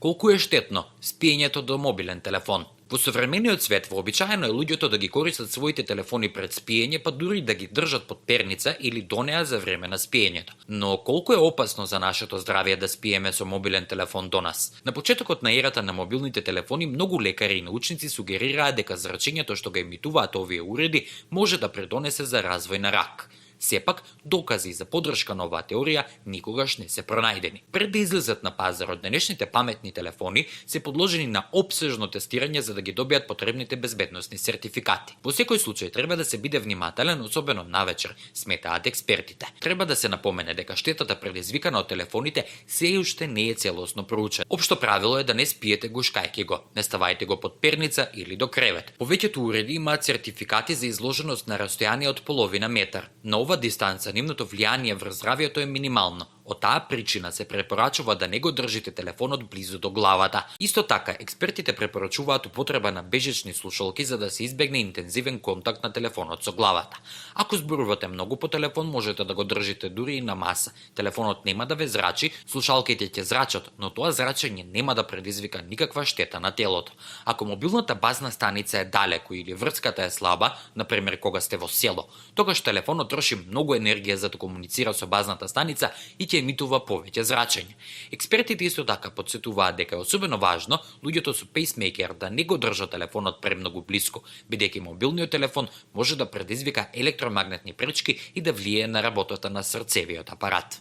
Колку е штетно спиењето до мобилен телефон? Во современиот свет вообичаено е луѓето да ги користат своите телефони пред спиење, па дури да ги држат под перница или до неа за време на спиењето. Но колку е опасно за нашето здравје да спиеме со мобилен телефон до нас? На почетокот на ерата на мобилните телефони многу лекари и научници сугерираа дека зрачењето што го емитуваат овие уреди може да предонесе за развој на рак. Сепак, докази за поддршка на оваа теорија никогаш не се пронајдени. Пред да излезат на пазарот, денешните паметни телефони се подложени на опсежно тестирање за да ги добијат потребните безбедносни сертификати. Во секој случај треба да се биде внимателен, особено навечер, сметаат експертите. Треба да се напомене дека штетата предизвикана од телефоните сѐ уште не е целосно проучена. Општо правило е да не спиете гушкајќи го, не ставајте го под перница или до кревет. Повеќето уреди имаат сертификати за изложеност на растојание од половина метар. На ова дистанца нивното влијание врз здравјето е минимално. Од таа причина се препорачува да не го држите телефонот близу до главата. Исто така, експертите препорачуваат употреба на бежични слушалки за да се избегне интензивен контакт на телефонот со главата. Ако зборувате многу по телефон, можете да го држите дури и на маса. Телефонот нема да ве зрачи, слушалките ќе зрачат, но тоа зрачење нема да предизвика никаква штета на телото. Ако мобилната базна станица е далеку или врската е слаба, например кога сте во село, тогаш телефонот троши многу енергија за да комуницира со базната станица и ќе емитува повеќе зрачење. Експертите исто така потсетуваат дека е особено важно луѓето со пейсмейкер да не го држат телефонот премногу блиску, бидејќи мобилниот телефон може да предизвика електромагнетни пречки и да влијае на работата на срцевиот апарат.